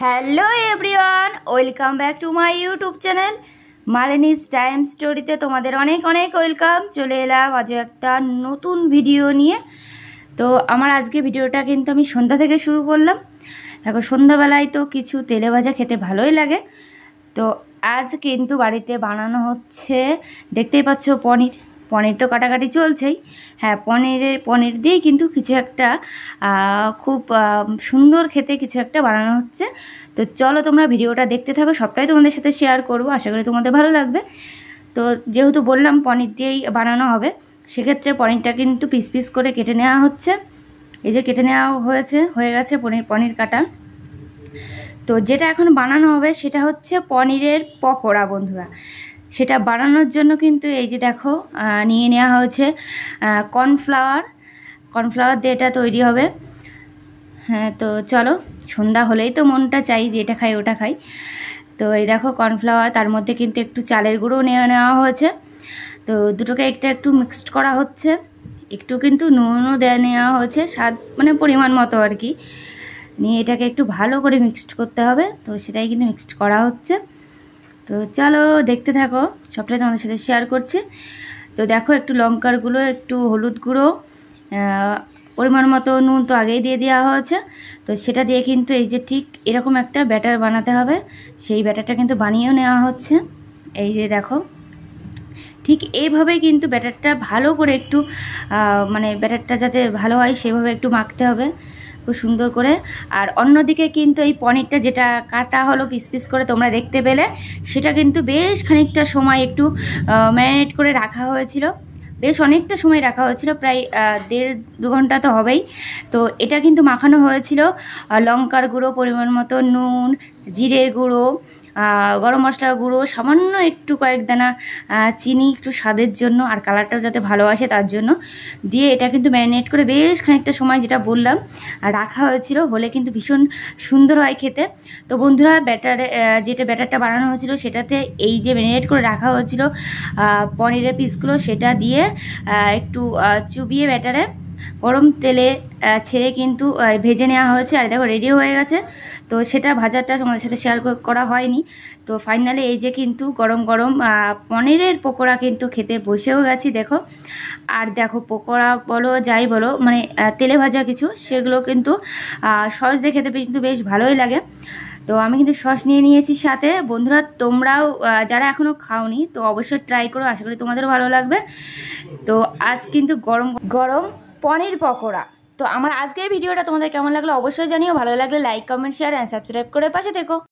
Hello everyone, welcome back to my YouTube channel Malini's time স্টোরিতে তোমাদের অনেক অনেক ওয়েলকাম। চলে এলাম আজ একটা নতুন ভিডিও নিয়ে। তো আমার আজকে ভিডিওটা কিন্তু আমি সন্ধ্যা থেকে শুরু করলাম। এখন সন্ধ্যাবেলায় তো কিছু তেলে ভাজা খেতে ভালোই লাগে। তো আজ কিন্তু বাড়িতে বানানো হচ্ছে, দেখতেই পাচ্ছ, পনির তো কাটাকাটি চলছেই। হ্যাঁ, পনির দিয়েই কিন্তু কিছু একটা খুব সুন্দর খেতে কিছু একটা বানানো হচ্ছে। তো চলো তোমরা ভিডিওটা দেখতে থাকো, সবটাই তোমাদের সাথে শেয়ার করবো, আশা করি তোমাদের ভালো লাগবে। তো যেহেতু বললাম পনির দিয়েই বানানো হবে, সেক্ষেত্রে পনিরটা কিন্তু পিস পিস করে কেটে নেওয়া হচ্ছে। এই যে কেটে নেওয়া হয়ে গেছে পনির কাটা। তো যেটা এখন বানানো হবে সেটা হচ্ছে পনিরের পকোড়া বন্ধুরা। সেটা বানানোর জন্য কিন্তু এই যে দেখো নিয়ে নেওয়া হয়েছে কর্নফ্লাওয়ার দিয়ে এটা তৈরি হবে। হ্যাঁ, তো চলো, সন্ধ্যা হলেই তো মনটা চাই যে এটা খাই ওটা খাই। তো এই দেখো কর্নফ্লাওয়ার, তার মধ্যে কিন্তু একটু চালের গুঁড়ো নেওয়া হয়েছে। তো দুটোকে একটু মিক্সড করা হচ্ছে। একটু কিন্তু নুনও নেওয়া হয়েছে, স্বাদ মানে পরিমাণ মতো আর কি। নিয়ে এটাকে একটু ভালো করে মিক্সড করতে হবে। তো সেটাই কিন্তু মিক্সড করা হচ্ছে। তো চলো দেখতে থাকো, সবটাই তোমাদের সাথে শেয়ার করছি। তো দেখো, একটু লঙ্কার গুঁড়ো, একটু হলুদ গুঁড়ো, পরিমাণ মতো নুন তো আগেই দিয়ে দেওয়া হয়েছে। তো সেটা দিয়ে কিন্তু এই যে ঠিক এরকম একটা ব্যাটার বানাতে হবে। সেই ব্যাটারটা কিন্তু বানিয়েও নেওয়া হচ্ছে। এই যে দেখো, ঠিক এইভাবেই কিন্তু ব্যাটারটা ভালো করে একটু মানে ব্যাটারটা যাতে ভালো হয় সেভাবে একটু মাখতে হবে খুব সুন্দর করে। আর অন্যদিকে কিন্তু এই পনিরটা যেটা কাটা হলো পিস পিস করে তোমরা দেখতে পেলে, সেটা কিন্তু বেশ খানিকটা সময় একটু ম্যারিনেট করে রাখা হয়েছিল। বেশ অনেকটা সময় রাখা হয়েছিল, প্রায় 1.5-2 ঘন্টা তো হবেই। তো এটা কিন্তু মাখানো হয়েছিল লঙ্কার গুঁড়ো, পরিমাণ মতো নুন, জিরের গুঁড়ো, গরম মশলার গুঁড়ো, সামান্য একটু কয়েক দানা চিনি, একটু স্বাদের জন্য আর কালারটাও যাতে ভালো আসে তার জন্য দিয়ে এটা কিন্তু ম্যারিনেট করে বেশ খানিকটা সময়, যেটা বললাম, রাখা হয়েছিল। হলে কিন্তু ভীষণ সুন্দর হয় খেতে। তো বন্ধুরা, ব্যাটারটা বানানো হয়েছিল সেটাতে এই যে ম্যারিনেট করে রাখা হয়েছিল পনিরের পিসগুলো, সেটা দিয়ে একটু চুবিয়ে ব্যাটারে গরম তেলে ছেড়ে কিন্তু ভেজে নেওয়া হয়েছে। আর দেখো রেডি হয়ে গেছে। তো সেটা ভাজাটা তোমাদের সাথে শেয়ার করা হয়নি। তো ফাইনালি এই যে কিন্তু গরম গরম পনিরের পকোড়া কিন্তু খেতে বসেও গেছি দেখো। আর দেখো, পকোড়া বলো যাই বলো, মানে তেলে ভাজা কিছু, সেগুলো কিন্তু সস দিয়ে খেতে কিন্তু বেশ ভালোই লাগে। তো আমি কিন্তু সস নিয়ে নিয়েছি সাথে। বন্ধুরা, তোমরাও যারা এখনও খাওনি তো অবশ্যই ট্রাই করো, আশা করি তোমাদেরও ভালো লাগবে। তো আজ কিন্তু গরম গরম পনির পকোড়া। তো আমার আজকের ভিডিওটা তোমাদের কেমন লাগলো অবশ্যই জানিও। ভালো লাগলে like, comment, share and subscribe করে পাশে থেকো।